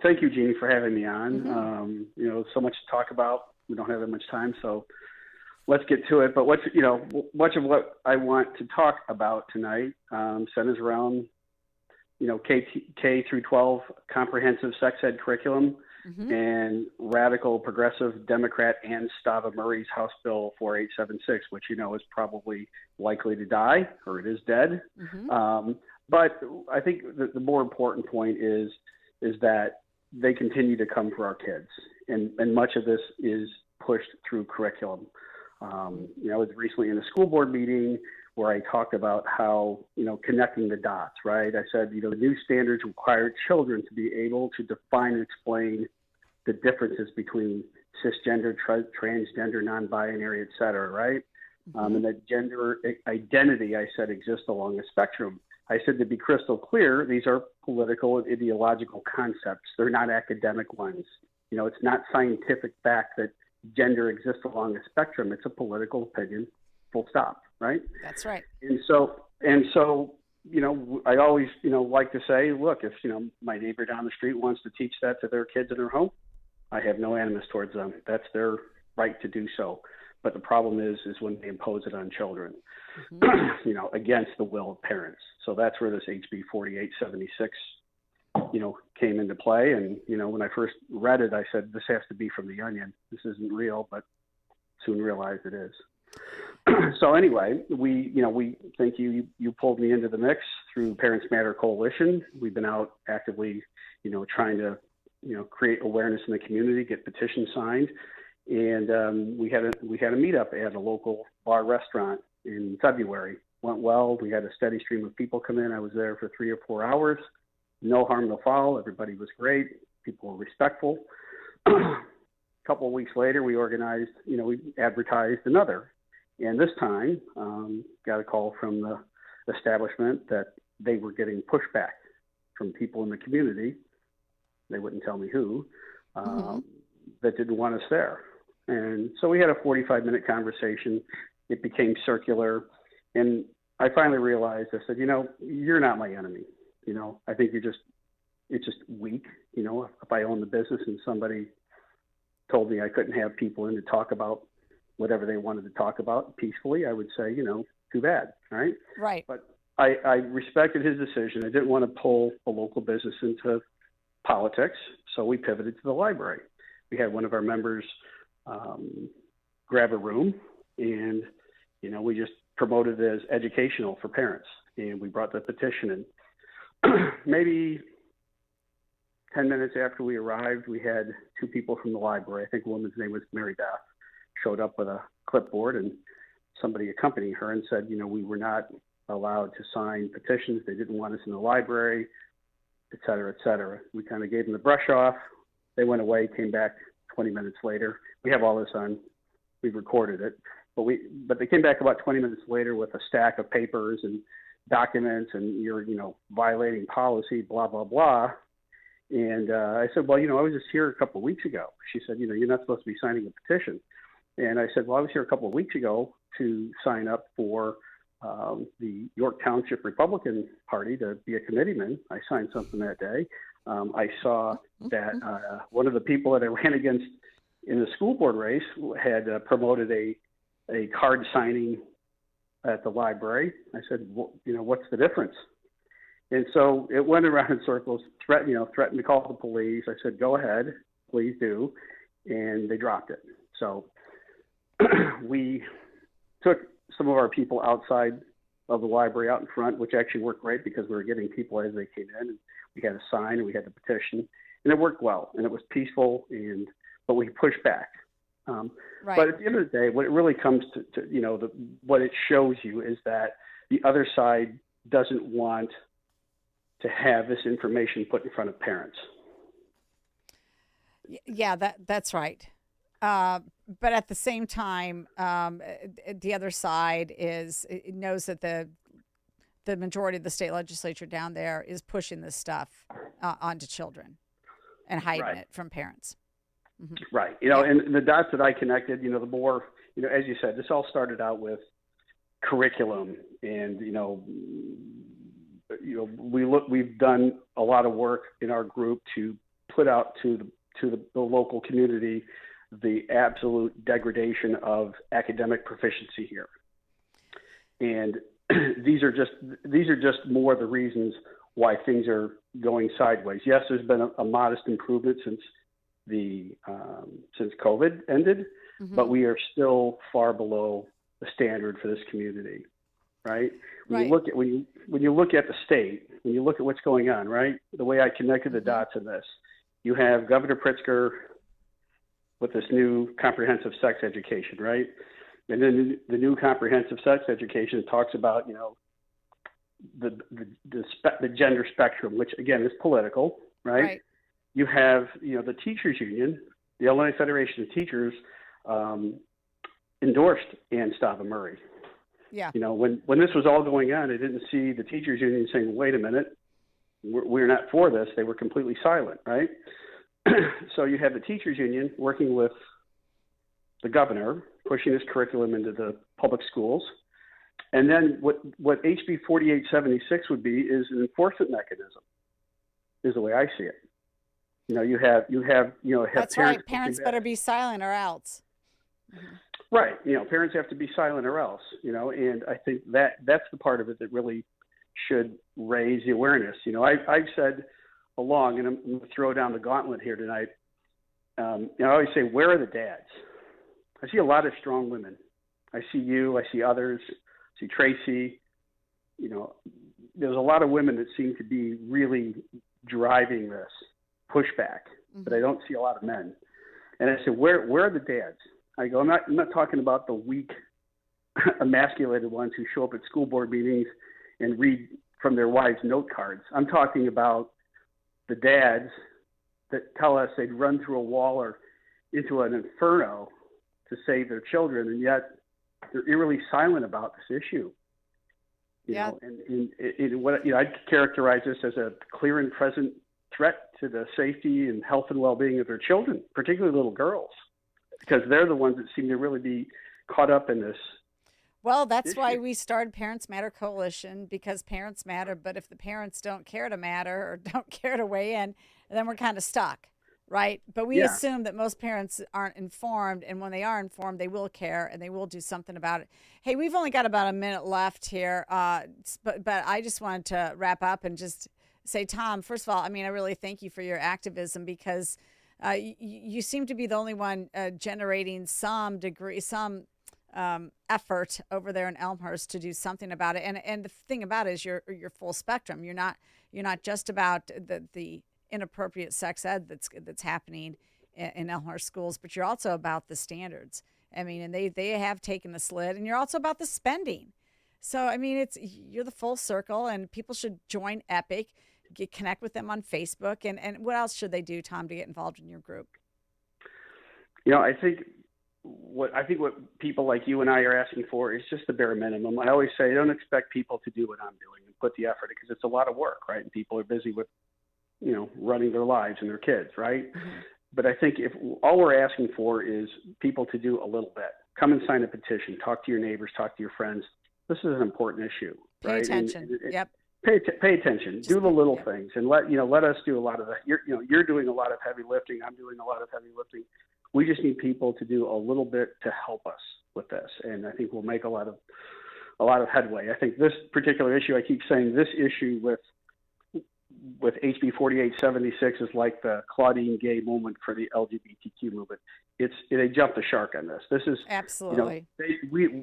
thank you, Jeanne, for having me on. Mm-hmm. So much to talk about. We don't have that much time, so let's get to it. But much of what I want to talk about tonight centers around, K through 12 comprehensive sex ed curriculum and radical progressive Democrat Ann Stava Murray's House Bill 4876, which is probably likely to die, or it is dead. But I think the more important point is that they continue to come for our kids, and much of this is pushed through curriculum. I was recently in a school board meeting where I talked about how, connecting the dots, right? I said, the new standards require children to be able to define and explain the differences between cisgender, transgender, non-binary, et cetera, right? And that gender identity, I said, exists along a spectrum. I said, to be crystal clear, these are political and ideological concepts. They're not academic ones. It's not scientific fact that gender exists along a spectrum. It's a political opinion, full stop, right? That's right. And so, I always, like to say, look, if, my neighbor down the street wants to teach that to their kids in their home, I have no animus towards them. That's their right to do so. But the problem is when they impose it on children, against the will of parents. So that's where this HB4876, came into play. And, when I first read it, I said, this has to be from the Onion. This isn't real, but soon realized it is. So anyway, we thank you pulled me into the mix through Parents Matter Coalition. We've been out actively, trying to, create awareness in the community, get petitions signed. And we had a meetup at a local bar restaurant in February. Went well. We had a steady stream of people come in. I was there for 3 or 4 hours. No harm, no foul. Everybody was great. People were respectful. A couple of weeks later, we organized, we advertised another. And this time, got a call from the establishment that they were getting pushback from people in the community. They wouldn't tell me who, that didn't want us there. And so we had a 45-minute conversation. It became circular. And I finally realized, I said, you're not my enemy. I think it's just weak. If I owned the business and somebody told me I couldn't have people in to talk about whatever they wanted to talk about peacefully, I would say, too bad, right? Right. But I respected his decision. I didn't want to pull a local business into politics, so we pivoted to the library. We had one of our members grab a room, and we just promoted it as educational for parents, and we brought the petition in. Maybe 10 minutes after we arrived, we had 2 people from the library. I think the woman's name was Mary Beth, showed up with a clipboard, and somebody accompanied her and said, we were not allowed to sign petitions. They didn't want us in the library, et cetera, et cetera. We kind of gave them the brush off. They went away, came back 20 minutes later. We have all this on, we've recorded it, but they came back about 20 minutes later with a stack of papers and documents, and you're, violating policy, blah, blah, blah. And I said, well, I was just here a couple of weeks ago. She said, you're not supposed to be signing a petition. And I said, well, I was here a couple of weeks ago to sign up for the York Township Republican Party to be a committeeman. I signed something that day. I saw that one of the people that I ran against in the school board race had promoted a card signing at the library. I said, well, what's the difference? And so it went around in circles, threatened to call the police. I said, go ahead, please do. And they dropped it. So we took some of our people outside of the library out in front, which actually worked great because we were getting people as they came in. And we had a sign and we had the petition, and it worked well, and it was peaceful, but we pushed back. Right. But at the end of the day, what it really comes to what it shows you is that the other side doesn't want to have this information put in front of parents. Yeah, that's right. But at the same time, the other side knows that the majority of the state legislature down there is pushing this stuff onto children and hiding it from parents. Mm-hmm. Right. And the dots that I connected, the more, as you said, this all started out with curriculum, and, we've done a lot of work in our group to put out to the local community the absolute degradation of academic proficiency here. And these are just more of the reasons why things are going sideways. Yes, there's been a modest improvement since COVID ended, but we are still far below the standard for this community, right? When you look at the state, when you look at what's going on, right? The way I connected the dots in this, you have Governor Pritzker with this new comprehensive sex education, right? And then the new comprehensive sex education talks about, the gender spectrum, which again is political, right? You have, the teachers union, the Illinois Federation of Teachers, endorsed Ann Stava Murray. Yeah. When this was all going on, I didn't see the teachers union saying, wait a minute, we're not for this. They were completely silent, right? So you have the teachers union working with the governor, pushing this curriculum into the public schools. And then what HB4876 would be is an enforcement mechanism, is the way I see it. You have That's right. Parents better be silent or else. Right. Parents have to be silent or else, and I think that's the part of it that really should raise the awareness. I've said along, and I'm going to throw down the gauntlet here tonight. I always say, where are the dads? I see a lot of strong women. I see you, I see others, I see Tracy. There's a lot of women that seem to be really driving this pushback, but I don't see a lot of men. And I said, where are the dads? I go, I'm not talking about the weak, emasculated ones who show up at school board meetings and read from their wives' note cards. I'm talking about the dads that tell us they'd run through a wall or into an inferno to save their children, and yet they're eerily silent about this issue. I'd characterize this as a clear and present threat to the safety and health and well-being of their children, particularly little girls, because they're the ones that seem to really be caught up in this. Well, that's why we started Parents Matter Coalition, because parents matter. But if the parents don't care to matter or don't care to weigh in, then we're kind of stuck, right? But we assume that most parents aren't informed, and when they are informed, they will care and they will do something about it. Hey, we've only got about a minute left here, but I just wanted to wrap up and just say, Tom, first of all, I really thank you for your activism, because you seem to be the only one generating some degree, some effort over there in Elmhurst to do something about it. And the thing about it is you're full spectrum. You're not just about the inappropriate sex ed that's happening in Elmhurst schools, but you're also about the standards. And they have taken the slid, and you're also about the spending. So you're the full circle, and people should join EPIC, connect with them on Facebook, and what else should they do, Tom, to get involved in your group? I think what people like you and I are asking for is just the bare minimum. I always say, don't expect people to do what I'm doing and put the effort, because it's a lot of work, right? And people are busy with, running their lives and their kids, right? But I think if all we're asking for is people to do a little bit, come and sign a petition, talk to your neighbors, talk to your friends. This is an important issue, right? Pay attention. Yep. Pay attention. Do the little things, and let us do a lot of that. You're doing a lot of heavy lifting. I'm doing a lot of heavy lifting. We just need people to do a little bit to help us with this, and I think we'll make a lot of headway. I think this particular issue, I keep saying, this issue with HB 4876 is like the Claudine Gay moment for the LGBTQ movement. They jumped the shark on this. This is absolutely.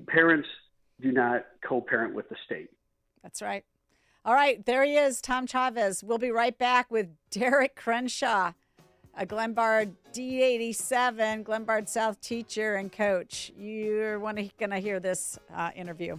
Parents do not co-parent with the state. That's right. All right, there he is, Tom Chavez. We'll be right back with Derek Crenshaw, a Glenbard D87, Glenbard South teacher and coach. You're going to hear this interview.